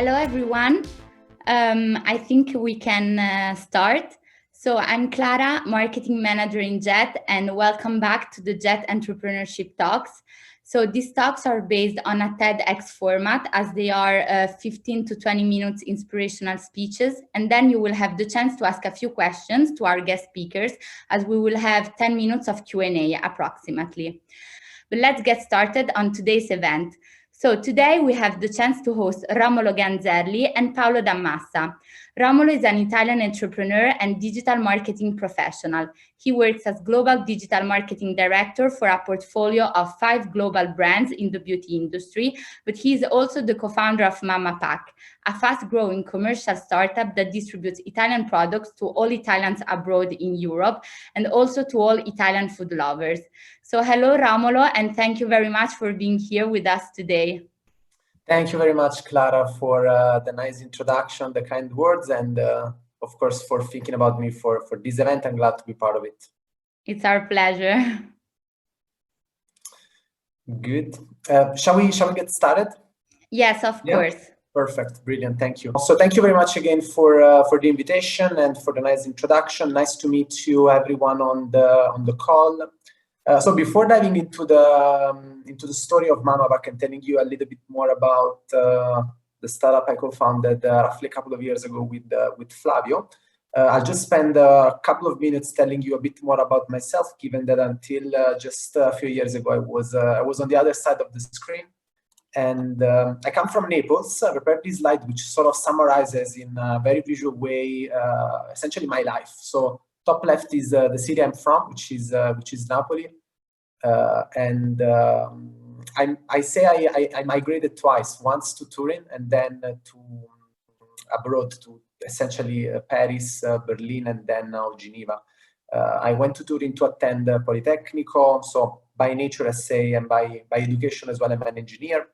Hello, everyone. I think we can start. So I'm Clara, Marketing Manager in Jet, and welcome back to the Jet Entrepreneurship Talks. So these talks are based on a TEDx format, as they are 15 to 20 minutes inspirational speeches, and then you will have the chance to ask a few questions to our guest speakers, as we will have 10 minutes of Q&A approximately. But let's get started on today's event. So today we have the chance to host Romolo Ganzerli and Paolo Dammassa. Romolo is an Italian entrepreneur and digital marketing professional. He works as Global Digital Marketing Director for a portfolio of 5 global brands in the beauty industry, but he is also the co-founder of MammaPack, a fast-growing commercial startup that distributes Italian products to all Italians abroad in Europe and also to all Italian food lovers. So hello, Romolo, and thank you very much for being here with us today. Thank you very much, Clara, for the nice introduction, the kind words, and of course, for thinking about me for this event. I'm glad to be part of it. It's our pleasure. Good. Shall we get started? Yes, of course. Perfect. Brilliant. Thank you. So thank you very much again for the invitation and for the nice introduction. Nice to meet you, everyone on the call. So before diving into the story of MammaPack and telling you a little bit more about the startup I co-founded roughly a couple of years ago with Flavio, I'll just spend a couple of minutes telling you a bit more about myself, given that until just a few years ago I was on the other side of the screen. And I come from Naples. I prepared this slide, which sort of summarizes in a very visual way essentially my life. So top left is the city I'm from, which is Napoli. And I migrated twice, once to Turin and then to abroad to essentially Paris, Berlin, and then now Geneva. I went to Turin to attend Politecnico, so by nature, I say, and by education as well, I'm an engineer.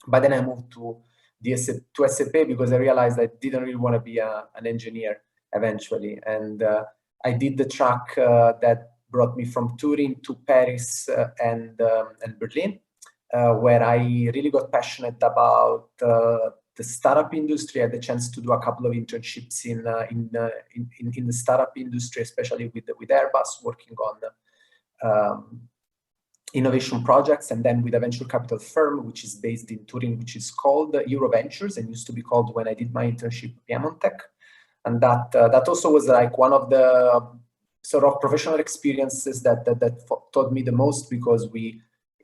But then I moved to SAP because I realized I didn't really want to be an engineer eventually. And I did the track that brought me from Turin to Paris and Berlin, where I really got passionate about the startup industry. I had the chance to do a couple of internships in the startup industry, especially with Airbus, working on innovation projects, and then with a venture capital firm, which is based in Turin, which is called Euroventures, and used to be called, when I did my internship, Piemontech. And that also was like one of the sort of professional experiences that taught me the most, because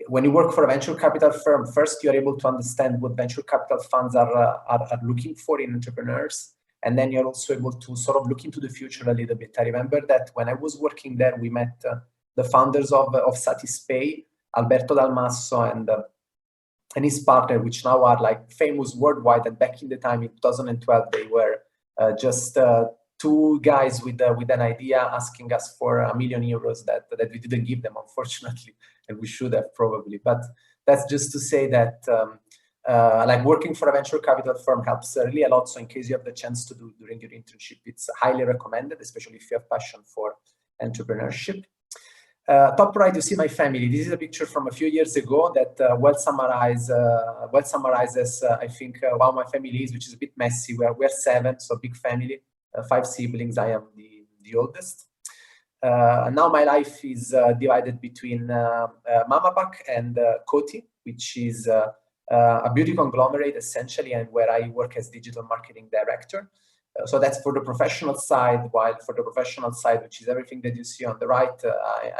when you work for a venture capital firm, first you're able to understand what venture capital funds are looking for in entrepreneurs, and then you're also able to sort of look into the future a little bit. I remember that when I was working there, we met the founders of Satispay, Alberto Dalmasso and his partner, which now are like famous worldwide. And back in the time, in 2012, they were just 2 guys with an idea asking us for €1 million that we didn't give them, unfortunately, and we should have probably. But that's just to say that like working for a venture capital firm helps really a lot. So in case you have the chance to do during your internship, it's highly recommended, especially if you have passion for entrepreneurship. Top right, you see my family. This is a picture from a few years ago that well summarizes, I think, how my family is, which is a bit messy. We're 7, so big family, 5 siblings. I am the oldest. Now my life is divided between MammaPack and Coty, which is a beauty conglomerate, essentially, and where I work as digital marketing director. So that's for the professional side, while for the professional side, which is everything that you see on the right,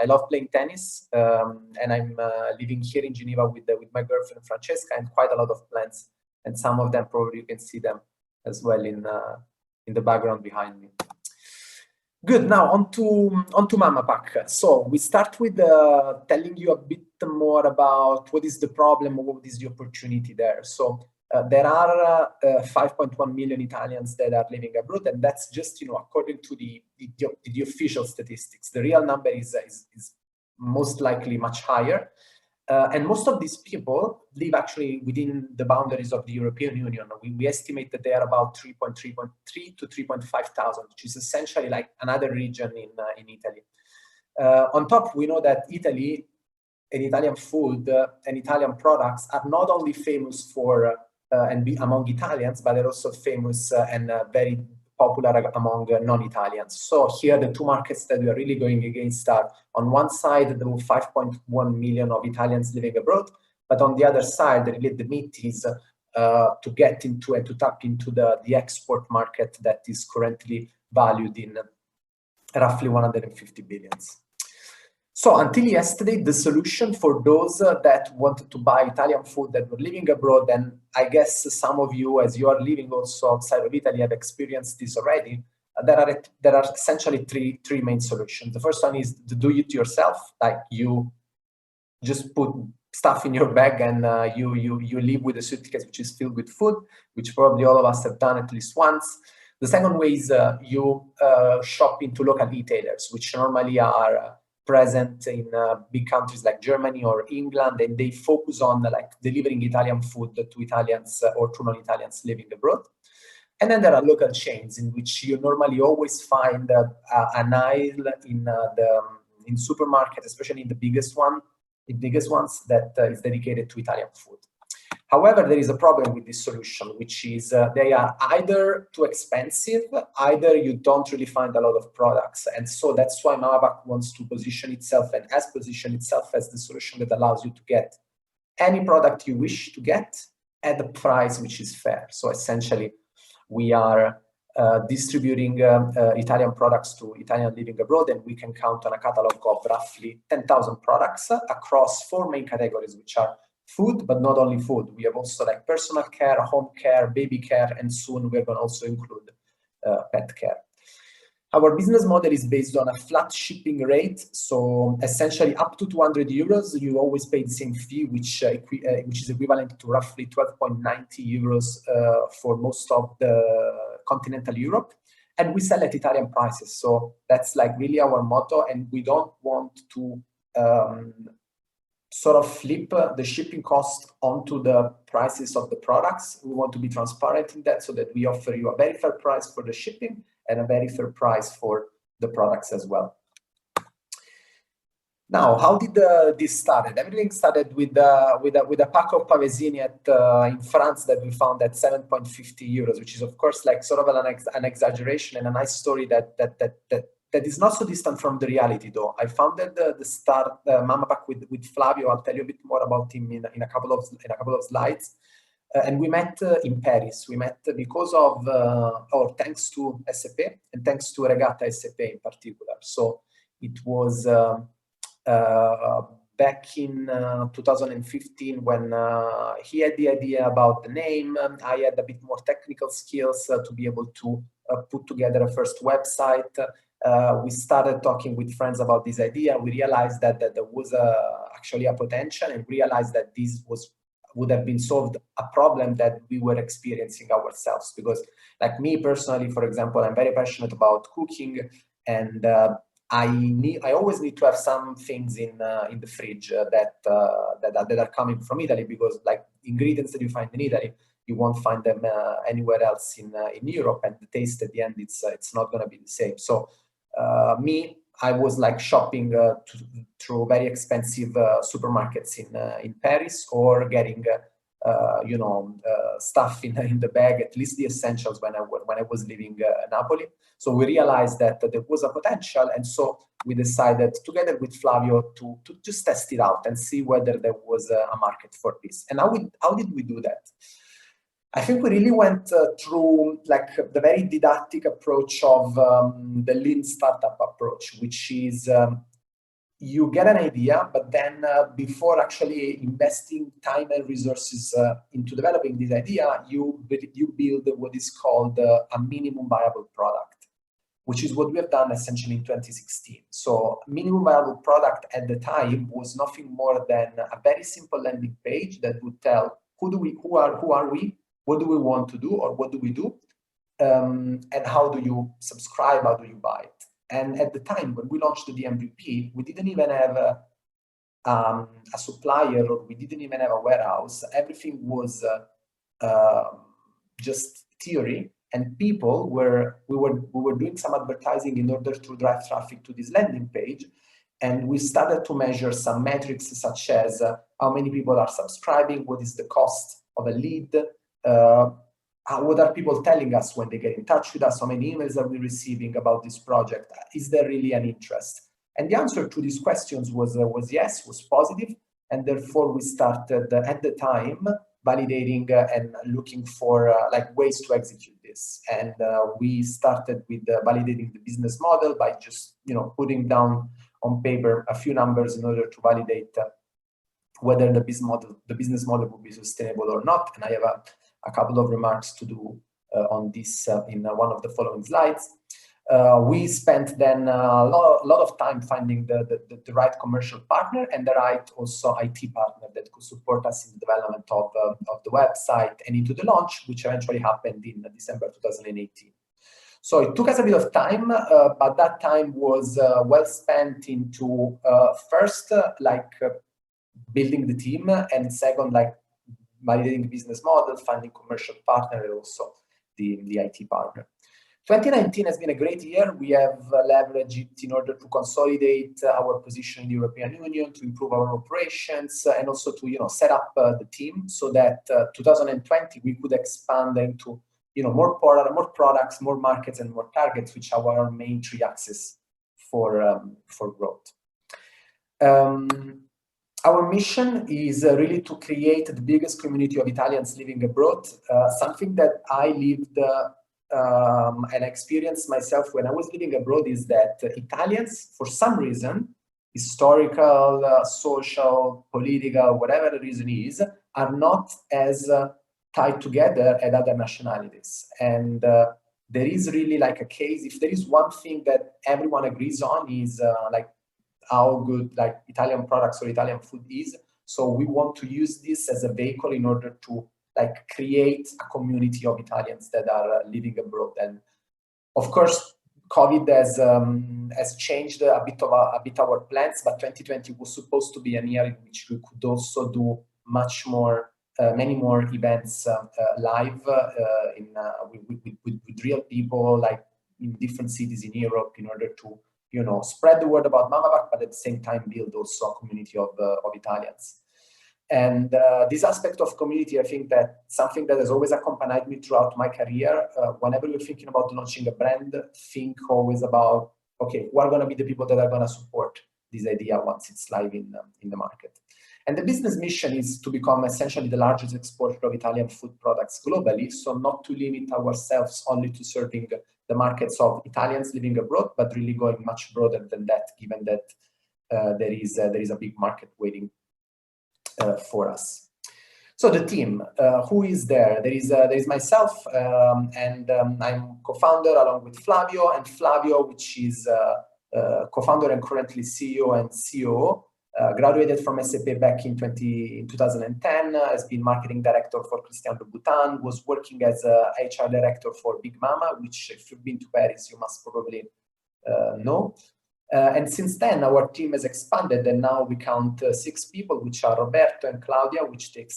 I love playing tennis, and I'm living here in Geneva with my girlfriend, Francesca, and quite a lot of plants. And some of them, probably you can see them as well in the background behind me. Good, now on to MammaPack. So we start with telling you a bit more about what is the problem, or what is the opportunity there. So there are 5.1 million Italians that are living abroad, and that's just, according to the official statistics. The real number is most likely much higher. And most of these people live actually within the boundaries of the European Union. We estimate that they are about 3.3 to 3.5 thousand, which is essentially like another region in Italy. On top, we know that Italy and Italian food and Italian products are not only famous for and be among Italians, but they're also famous and very popular among non-Italians. So here, the two markets that we are really going against are, on one side, the 5.1 million of Italians living abroad, but on the other side, really the meat is to get into and to tap into the export market that is currently valued in roughly 150 billions. So until yesterday, the solution for those that wanted to buy Italian food that were living abroad, and I guess some of you, as you are living also outside of Italy, have experienced this already. There are essentially three main solutions. The first one is to do it yourself, like you just put stuff in your bag and you leave with a suitcase which is filled with food, which probably all of us have done at least once. The second way is you shop into local retailers, which normally are present in big countries like Germany or England, and they focus on like delivering Italian food to Italians or to non-Italians living abroad. And then there are local chains in which you normally always find an aisle in supermarket, especially in the biggest ones that is dedicated to Italian food. However, there is a problem with this solution, which is they are either too expensive, either you don't really find a lot of products. And so that's why MammaPack wants to position itself and has positioned itself as the solution that allows you to get any product you wish to get at a price which is fair. So essentially, we are distributing Italian products to Italian living abroad, and we can count on a catalog of roughly 10,000 products across 4 main categories, which are food, but not only food. We have also like personal care, home care, baby care, and soon we're going to also include pet care. Our business model is based on a flat shipping rate. So essentially up to 200 euros, you always pay the same fee, which is equivalent to roughly 12.90 euros for most of the continental Europe. And we sell at Italian prices. So that's like really our motto. And we don't want to sort of flip the shipping cost onto the prices of the products. We want to be transparent in that so that we offer you a very fair price for the shipping and a very fair price for the products as well. Now, how did this started? Everything started with a pack of pavesini in France that we found at 7.50 euros, which is of course like sort of an exaggeration and a nice story that is not so distant from the reality, though. I founded the start MammaPack with Flavio. I'll tell you a bit more about him in a couple of slides. And we met in Paris. We met because of, or thanks to ESCP and thanks to Regatta ESCP in particular. So it was back in 2015 when he had the idea about the name. I had a bit more technical skills to be able to put together a first website. We started talking with friends about this idea. We realized that there was actually a potential, and realized that this would have been solved a problem that we were experiencing ourselves. Because like me personally, for example, I'm very passionate about cooking, and I always need to have some things in the fridge that are coming from Italy, because like ingredients that you find in Italy, you won't find them anywhere else in Europe, and the taste at the end, it's not going to be the same. So I was like shopping through very expensive supermarkets in Paris, or getting stuff in the bag, at least the essentials, when I was living in Napoli. So we realized that there was a potential, and so we decided together with Flavio to just test it out and see whether there was a market for this. And how did we do that? I think we really went through like the very didactic approach of the lean startup approach, which is you get an idea, but then before actually investing time and resources into developing this idea, you build what is called a minimum viable product, which is what we have done essentially in 2016. So minimum viable product at the time was nothing more than a very simple landing page that would tell who are we, what do we want to do, or what do we do, and how do you subscribe, how do you buy it. And at the time when we launched the MVP, we didn't even have a supplier, or we didn't even have a warehouse. Everything was just theory, and we were doing some advertising in order to drive traffic to this landing page. And we started to measure some metrics such as how many people are subscribing, what is the cost of a lead, what are people telling us when they get in touch with us? How many emails are we receiving about this project? Is there really an interest? And the answer to these questions was yes, was positive. And therefore, we started at the time validating and looking for like ways to execute this. And we started with validating the business model by just putting down on paper a few numbers in order to validate whether the business model would be sustainable or not. And I have a couple of remarks to do on this in one of the following slides. We spent then a lot of time finding the right commercial partner and the right also IT partner that could support us in the development of the website and into the launch, which eventually happened in December 2018. So it took us a bit of time, but that time was well spent into first, building the team, and second, validating the business model, finding commercial partner, and also the IT partner. 2019 has been a great year. We have leveraged it in order to consolidate our position in the European Union, to improve our operations, and also to set up the team so that 2020 we could expand into more products, more markets, and more targets, which are our main three axes for growth. Our mission is really to create the biggest community of Italians living abroad, something that I lived and experienced myself when I was living abroad is that Italians, for some reason, historical, social, political, whatever the reason is, are not as tied together as other nationalities. And there is really a case, if there is one thing that everyone agrees on is how good Italian products or Italian food is. So we want to use this as a vehicle in order to create a community of Italians that are living abroad. And of course, COVID has changed a bit our plans, but 2020 was supposed to be a year in which we could also do much more, many more events live with real people in different cities in Europe in order to spread the word about MammaPack, but at the same time build also a community of Italians. And this aspect of community, I think that something that has always accompanied me throughout my career. Whenever you're thinking about launching a brand, think always about, okay, who are going to be the people that are going to support this idea once it's live in the market. And the business mission is to become essentially the largest exporter of Italian food products globally. So not to limit ourselves only to serving the markets of Italians living abroad, but really going much broader than that, given that there is a big market waiting for us. So the team, who is there? There is myself, and I'm co-founder along with Flavio, and Flavio, which is co-founder and currently CEO and COO, graduated from SAP back in 2010, has been marketing director for Christian Louboutin, was working as a HR director for Big Mama, which if you've been to Paris, you must probably know. And since then, our team has expanded, and now we count 6 people, which are Roberto and Claudia, which take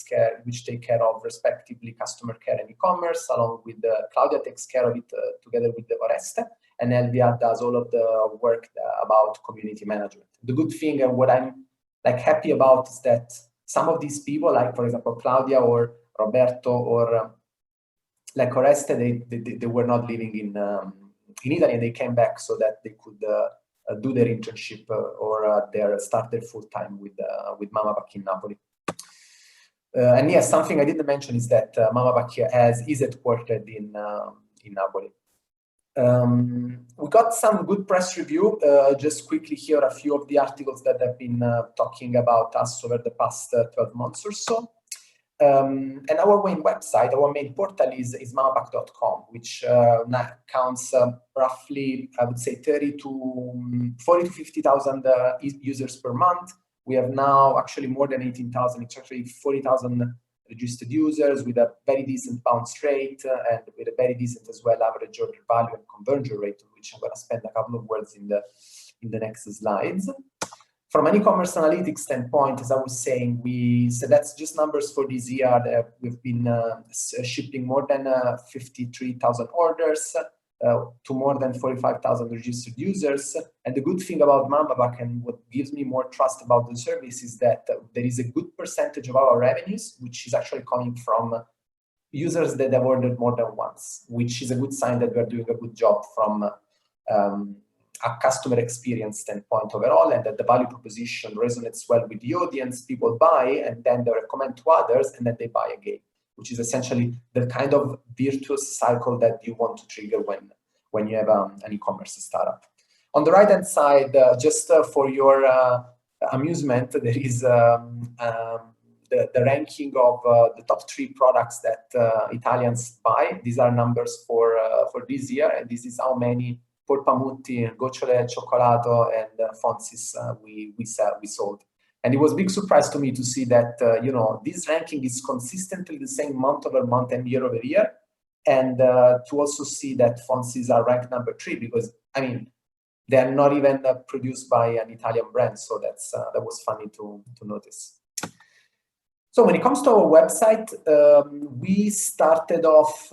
care of respectively customer care and e-commerce, along with Claudia takes care of it together with Oreste, and Elvia does all of the work about community management. The good thing and what I'm happy about is that some of these people, for example Claudia or Roberto or Oreste, they were not living in Italy, and they came back so that they could do their internship or start their full time with MammaPack in Napoli. And yes, something I didn't mention is that MammaPack is headquartered in Napoli. We got some good press review. Just quickly here, a few of the articles that have been talking about us over the past 12 months or so. And our main website, our main portal is mammapack.com, which now counts roughly, I would say, 40 to 50,000 users per month. We have now actually more than 18,000. It's actually 40,000 registered users with a very decent bounce rate and with a very decent as well average order value and conversion rate, which I'm going to spend a couple of words in the next slides. From an e-commerce analytics standpoint, as I was saying, so that's just numbers for this year. We've been shipping more than 53,000 orders to more than 45,000 registered users. And the good thing about MammaPack and what gives me more trust about the service is that there is a good percentage of our revenues, which is actually coming from users that have ordered more than once, which is a good sign that we're doing a good job from a customer experience standpoint overall, and that the value proposition resonates well with the audience. People buy, and then they recommend to others, and then they buy again, which is essentially the kind of virtuous cycle that you want to trigger when you have an e-commerce startup. On the right-hand side, just for your amusement, there is the ranking of the top 3 products that Italians buy. These are numbers for this year, and this is how many Polpamutti, Gocciole al Cioccolato, and Fonsis we sold. And it was a big surprise to me to see that this ranking is consistently the same month over month and year over year, and to also see that Fonsis are ranked number 3, because I mean they are not even produced by an Italian brand, so that was funny to notice. So when it comes to our website, we started off,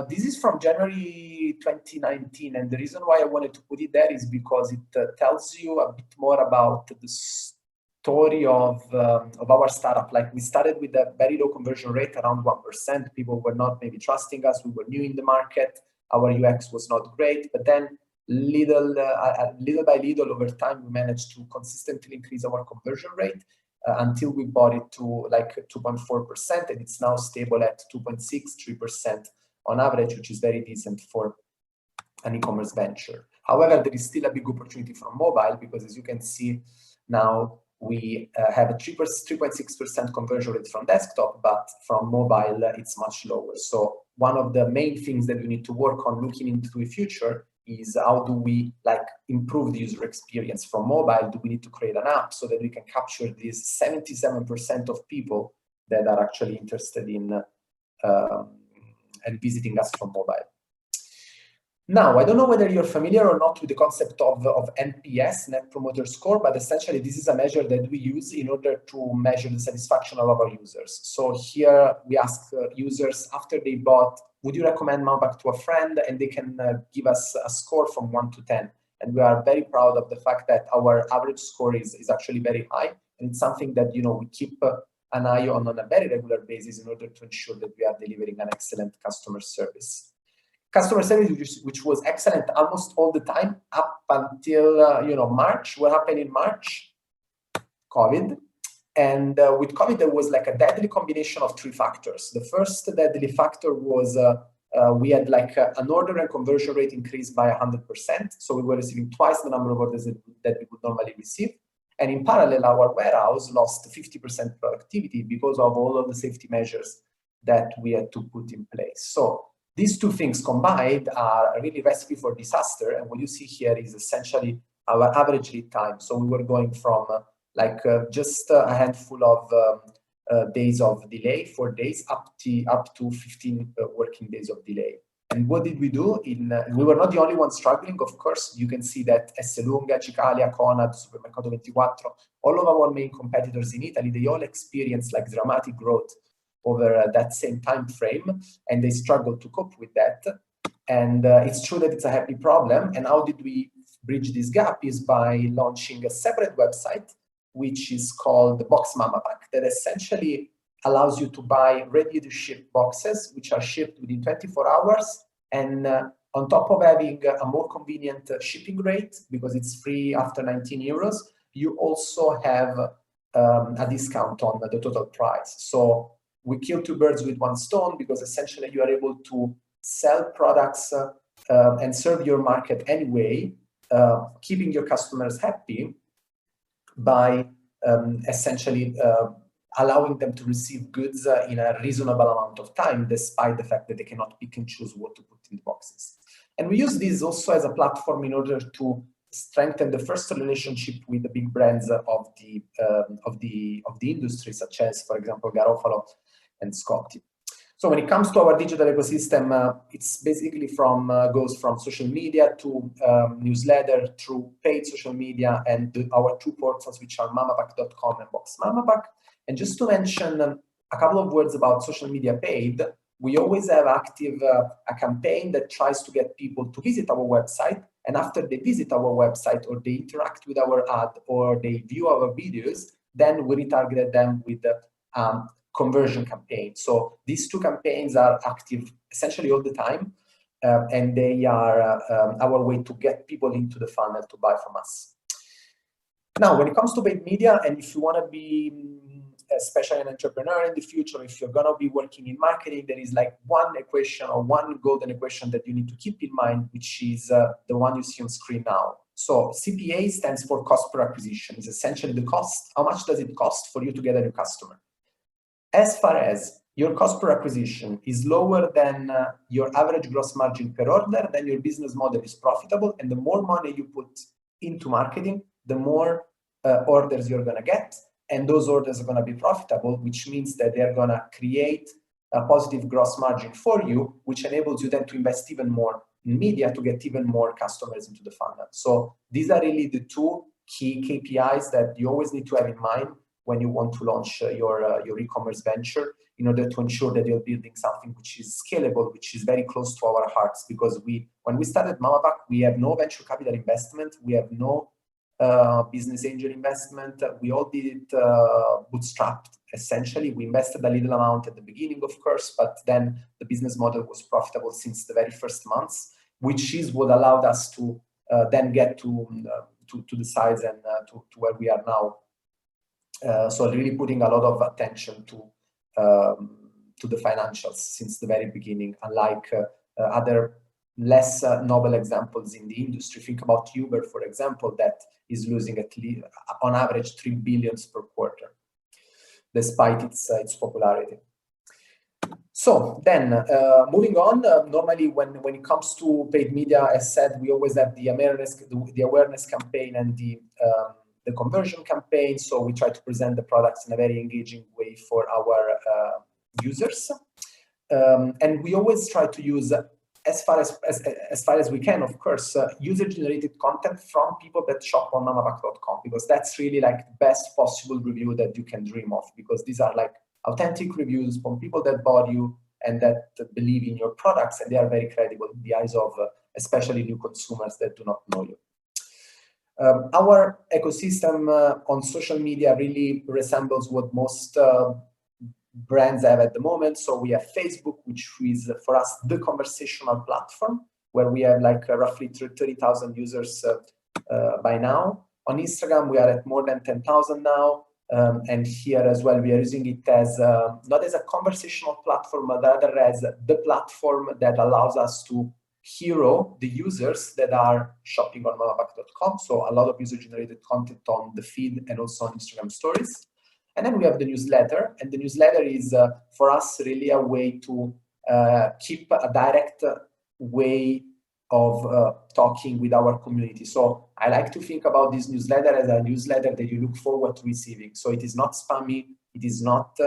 this is from January 2019, and the reason why I wanted to put it there is because it tells you a bit more about the story of our startup. Like, we started with a very low conversion rate, around 1%. People were not maybe trusting us. We were new in the market. Our UX was not great, but then little by little over time, we managed to consistently increase our conversion rate until we brought it to like 2.4%, and it's now stable at 2.63% on average, which is very decent for an e-commerce venture. However, there is still a big opportunity from mobile, because as you can see now, we have a 3.6% conversion rate from desktop, but from mobile, it's much lower. So one of the main things that we need to work on looking into the future is how do we improve the user experience from mobile? Do we need to create an app so that we can capture these 77% of people that are actually interested in and visiting us from mobile? Now, I don't know whether you're familiar or not with the concept of NPS, Net Promoter Score, but essentially this is a measure that we use in order to measure the satisfaction of our users. So here we ask users after they bought, would you recommend MammaPack to a friend? And they can give us a score from 1 to 10. And we are very proud of the fact that our average score is actually very high. And it's something that we keep an eye on a very regular basis in order to ensure that we are delivering an excellent customer service. Customer service, which was excellent almost all the time up until March. What happened in March? COVID. And with COVID, there was like a deadly combination of 3 factors. The first deadly factor was we had an order and conversion rate increased by 100%. So we were receiving twice the number of orders that we would normally receive. And in parallel, our warehouse lost 50% productivity because of all of the safety measures that we had to put in place. So these 2 things combined are a really recipe for disaster. And what you see here is essentially our average lead time. So we were going from just a handful of days of delay, 4 days, up to 15 working days of delay. And what did we do? We were not the only ones struggling, of course. You can see that Esselunga, Cicalia, Conad, Supermercato 24, all of our main competitors in Italy, they all experienced dramatic growth over that same time frame, and they struggled to cope with that. And it's true that it's a happy problem. And how did we bridge this gap? Is by launching a separate website, which is called the Box MammaPack, that essentially allows you to buy ready-to-ship boxes, which are shipped within 24 hours. And on top of having a more convenient shipping rate, because it's free after 19 euros, you also have a discount on the total price. So we kill 2 birds with 1 stone, because essentially you are able to sell products and serve your market anyway, keeping your customers happy by essentially allowing them to receive goods in a reasonable amount of time, despite the fact that they cannot pick and choose what to put in the boxes. And we use this also as a platform in order to strengthen the first relationship with the big brands of the industry, such as, for example, Garofalo and Scotti. So when it comes to our digital ecosystem, it's basically goes from social media to newsletter through paid social media and our 2 portals, which are mammapack.com and Box MammaPack. And just to mention a couple of words about social media paid, we always have active a campaign that tries to get people to visit our website. And after they visit our website, or they interact with our ad, or they view our videos, then we retarget them with conversion campaign. So these two campaigns are active essentially all the time, and they are our way to get people into the funnel to buy from us. Now, when it comes to paid media, and if you want to be especially an entrepreneur in the future, if you're going to be working in marketing, there is like one equation or one golden equation that you need to keep in mind, which is the one you see on screen now. So CPA stands for cost per acquisition. It's essentially the cost. How much does it cost for you to get a new customer? As far as your cost per acquisition is lower than your average gross margin per order, then your business model is profitable. And the more money you put into marketing, the more orders you're going to get. And those orders are going to be profitable, which means that they're going to create a positive gross margin for you, which enables you then to invest even more in media to get even more customers into the funnel. So these are really the two key KPIs that you always need to have in mind when you want to launch your e-commerce venture, in order to ensure that you're building something which is scalable, which is very close to our hearts. Because when we started MammaPack, we have no venture capital investment, we have no business angel investment. We all did it bootstrapped, essentially. We invested a little amount at the beginning, of course, but then the business model was profitable since the very first months, which is what allowed us to then get to the size and to where we are now. So really putting a lot of attention to the financials since the very beginning, unlike other less novel examples in the industry. Think about Uber, for example, that is losing at least on average 3 billion per quarter, despite its popularity. So then, moving on, normally when it comes to paid media, as said, we always have the awareness campaign and the conversion campaign. So we try to present the products in a very engaging way for our users, and we always try to use, as far as we can, of course, user-generated content from people that shop on mammapack.com, because that's really like the best possible review that you can dream of, because these are like authentic reviews from people that bought you and that believe in your products, and they are very credible in the eyes of especially new consumers that do not know you. Our ecosystem on social media really resembles what most brands have at the moment. So we have Facebook, which is for us the conversational platform, where we have like roughly 30,000 users by now. On Instagram, we are at more than 10,000 now. And here as well, we are using it as not as a conversational platform, but rather as the platform that allows us to hero the users that are shopping on mammapack.com. So a lot of user-generated content on the feed and also on Instagram stories. And then we have the newsletter, and the newsletter is for us really a way to keep a direct way of talking with our community. So I like to think about this newsletter as a newsletter that you look forward to receiving. So it is not spammy, it is not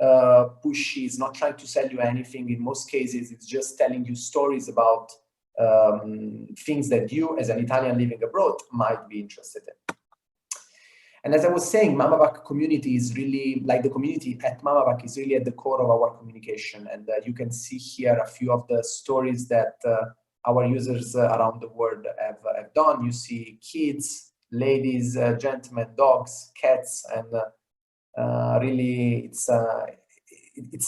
pushy, it's not trying to sell you anything. In most cases, it's just telling you stories about things that you, as an Italian living abroad, might be interested in. And as I was saying, MammaPack community is really, like the community at MammaPack is really at the core of our communication. And you can see here a few of the stories that our users around the world have done. You see kids, ladies, gentlemen, dogs, cats, and really it's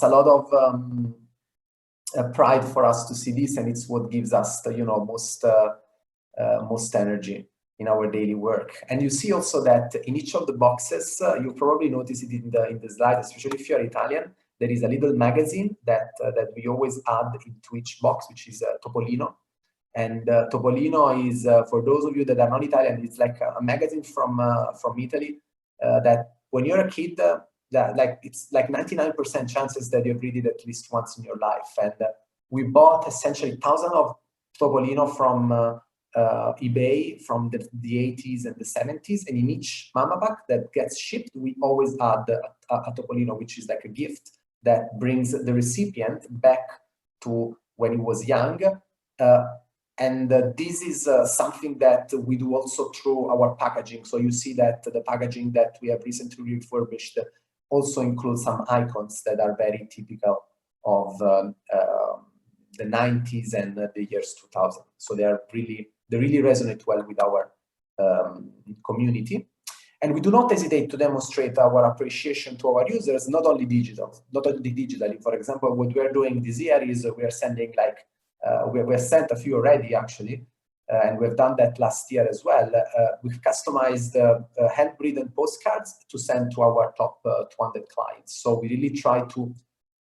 a lot of pride for us to see this, and it's what gives us the most energy in our daily work. And you see also that in each of the boxes, you probably notice it in the slide, especially if you're Italian, there is a little magazine that we always add into each box, which is Topolino. And Topolino is, for those of you that are not Italian, it's like a magazine from Italy that when you're a kid, it's like 99% chances that you've read it at least once in your life. And we bought essentially thousands of Topolino from eBay from the 80s and the 70s, and in each MammaPack that gets shipped, we always add a Topolino, which is like a gift that brings the recipient back to when he was young. And this is something that we do also through our packaging. So you see that the packaging that we have recently refurbished also includes some icons that are very typical of the 90s and the years 2000. So they really resonate well with our community. And we do not hesitate to demonstrate our appreciation to our users, not only digitally. For example, what we are doing this year is we are sending we have sent a few already actually, and we've done that last year as well. We've customized handwritten postcards to send to our top 200 clients. So we really try to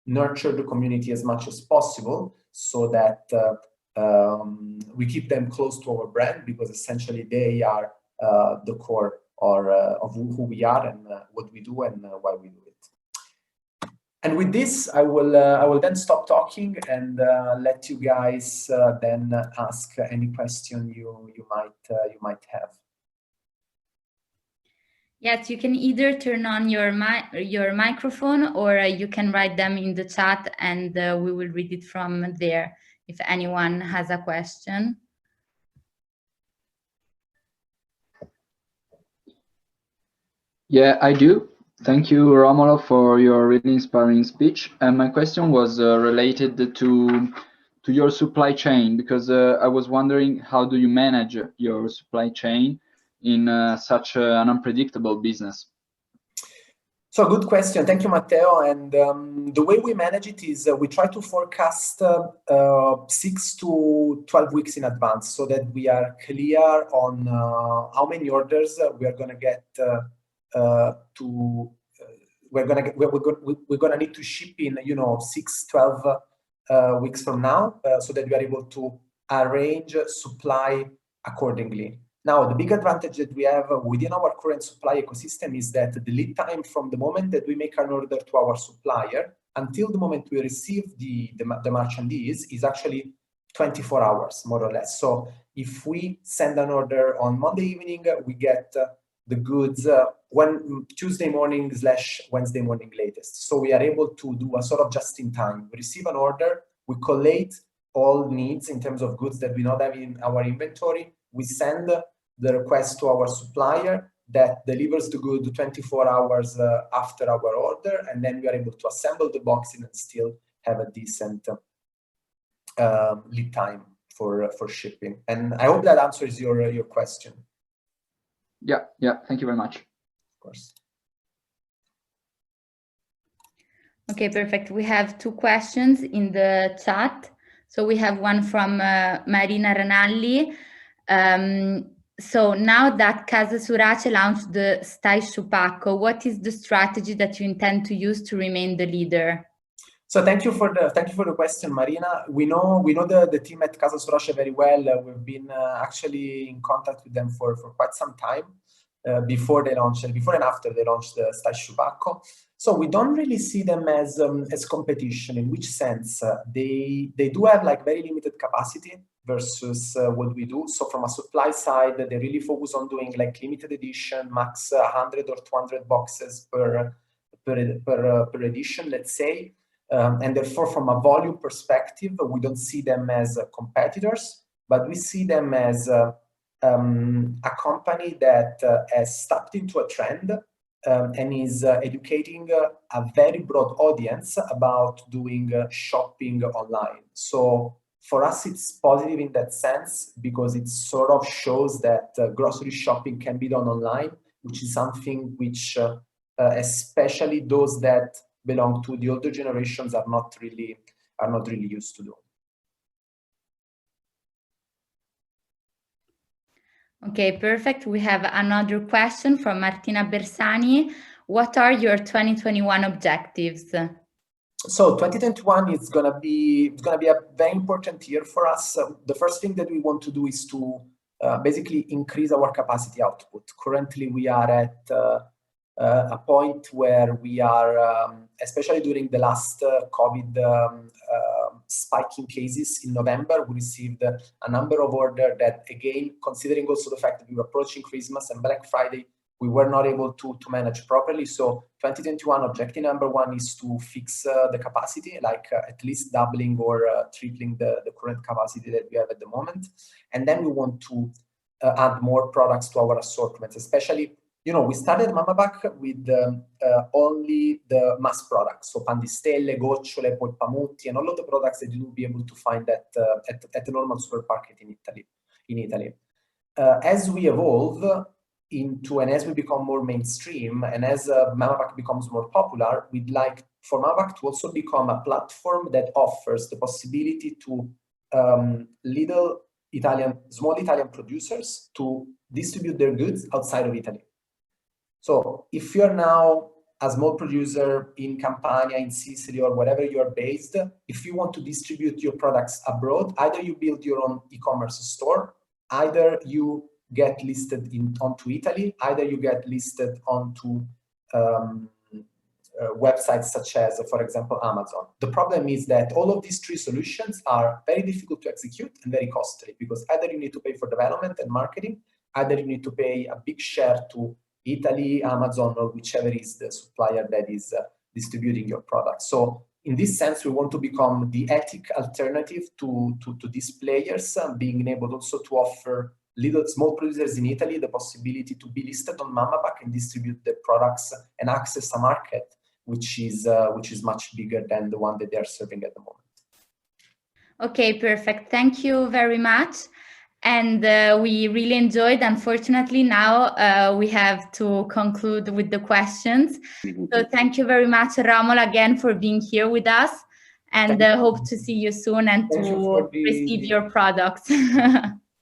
nurture the community as much as possible so that we keep them close to our brand, because essentially they are the core of who we are and what we do and why we do it. And with this, I will then stop talking and let you guys then ask any question you might have. Yes, you can either turn on your microphone, or you can write them in the chat, and we will read it from there if anyone has a question. Yeah, I do. Thank you, Romolo, for your really inspiring speech. And my question was related to your supply chain, because I was wondering, how do you manage your supply chain in such an unpredictable business? So good question. Thank you, Matteo. And the way we manage it is we try to forecast 6 to 12 weeks in advance, so that we are clear on how many orders we are going to get we're gonna need to ship in 6, 12 weeks from now, so that we are able to arrange supply accordingly. Now, the big advantage that we have within our current supply ecosystem is that the lead time from the moment that we make an order to our supplier until the moment we receive the merchandise is actually 24 hours, more or less. So if we send an order on Monday evening, we get the goods Tuesday morning / Wednesday morning latest. So we are able to do a sort of just in time. We receive an order, we collate all needs in terms of goods that we not have in our inventory. We send the request to our supplier that delivers the good 24 hours after our order, and then we are able to assemble the boxes and still have a decent lead time for shipping. And I hope that answers your question. Yeah, thank you very much. Of course. Okay, perfect. We have 2 questions in the chat. So we have one from Marina Ranalli. So now that Casa Surace launched the Stai Pacco, what is the strategy that you intend to use to remain the leader? So thank you for the question, Marina. We know the team at Casa Surace very well. We've been actually in contact with them for quite some time before and after they launched the Stai Pacco. So we don't really see them as competition. In which sense? They do have very limited capacity versus what we do. So from a supply side, they really focus on doing limited edition, max 100 or 200 boxes per edition, let's say. And therefore, from a volume perspective, we don't see them as competitors, but we see them as a company that has tapped into a trend and is educating a very broad audience about doing shopping online. So for us, it's positive in that sense, because it sort of shows that grocery shopping can be done online, which is something which especially those that belong to the older generations are not really used to do. Okay, perfect. We have another question from Martina Bersani. What are your 2021 objectives? So 2021 is gonna be a very important year for us. The first thing that we want to do is to basically increase our capacity output. Currently, we are at a point where we are, especially during the last COVID spike in cases in November, we received a number of orders that, again, considering also the fact that we were approaching Christmas and Black Friday, we were not able to manage properly. So 2021 objective number 1 is to fix the capacity, at least doubling or tripling the current capacity that we have at the moment. And then we want to add more products to our assortment, especially, we started MammaPack with only the mass products, so pandistelle, gocciole, polpamutti, and all of the products that you will be able to find at the normal supermarket in Italy. As we evolve, into, and as we become more mainstream, and as MammaPack becomes more popular, we'd like for MammaPack to also become a platform that offers the possibility to small Italian producers to distribute their goods outside of Italy. So if you're now a small producer in Campania, in Sicily, or wherever you're based, if you want to distribute your products abroad, either you build your own e-commerce store, either you get listed onto Italy, either you get listed onto websites such as, for example, Amazon. The problem is that all of these three solutions are very difficult to execute and very costly, because either you need to pay for development and marketing, either you need to pay a big share to Italy, Amazon, or whichever is the supplier that is distributing your product. So in this sense, we want to become the ethical alternative to these players, being able also to offer small producers in Italy the possibility to be listed on MammaPack and distribute their products and access a market which is much bigger than the one that they are serving at the moment. Okay, perfect. Thank you very much. And we really enjoyed. Unfortunately, now we have to conclude with the questions. So thank you very much, Romolo, again for being here with us. And hope to see you soon and to receive your products.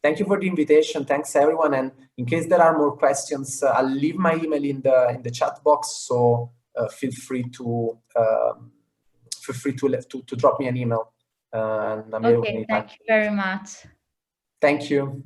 Thank you for the invitation. Thanks, everyone. And in case there are more questions, I'll leave my email in the chat box. So feel free to drop me an email. And I'm okay. Thank you very much. Thank you.